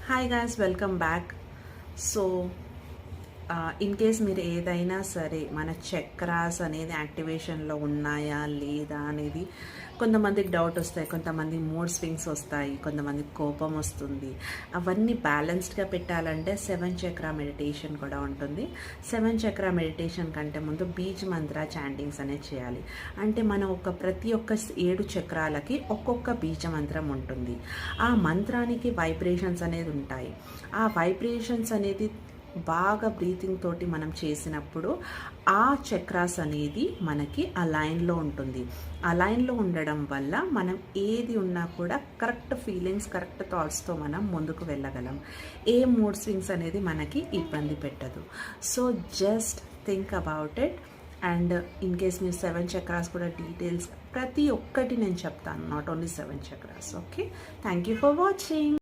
Hi guys, welcome back. So in case మీరు ఏదైనా సరే మన చక్రాస్ అనేది యాక్టివేషన్లో ఉన్నాయా లేదా అనేది కొంతమందికి డౌట్ వస్తాయి, కొంతమంది మూడ్ స్వింగ్స్ వస్తాయి, కొంతమందికి కోపం వస్తుంది. అవన్నీ బ్యాలెన్స్డ్గా పెట్టాలంటే 7 చక్ర మెడిటేషన్ కూడా ఉంటుంది. 7 చక్ర మెడిటేషన్ కంటే ముందు బీజ్ మంత్ర చాంటింగ్స్ అనేది చేయాలి. అంటే మనం ప్రతి ఒక్క 7 చక్రాలకి ఒక్కొక్క బీజ మంత్రం ఉంటుంది. ఆ మంత్రానికి వైబ్రేషన్స్ అనేది ఉంటాయి. ఆ వైబ్రేషన్స్ అనేది బాగా బ్రీతింగ్ తోటి మనం చేసినప్పుడు ఆ చక్రాస్ అనేది మనకి ఆ లైన్లో ఉంటుంది. ఆ లైన్లో ఉండడం వల్ల మనం ఏది ఉన్నా కూడా కరెక్ట్ ఫీలింగ్స్, కరెక్ట్ థాట్స్తో మనం ముందుకు వెళ్ళగలం. ఏ మూడ్ స్వింగ్స్ అనేది మనకి ఇబ్బంది పెట్టదు. So just think about it. And in case మీరు 7 చక్రాస్ కూడా డీటెయిల్స్ ప్రతి ఒక్కటి నేను చెప్తాను, not only 7 chakras. Okay, thank you for watching.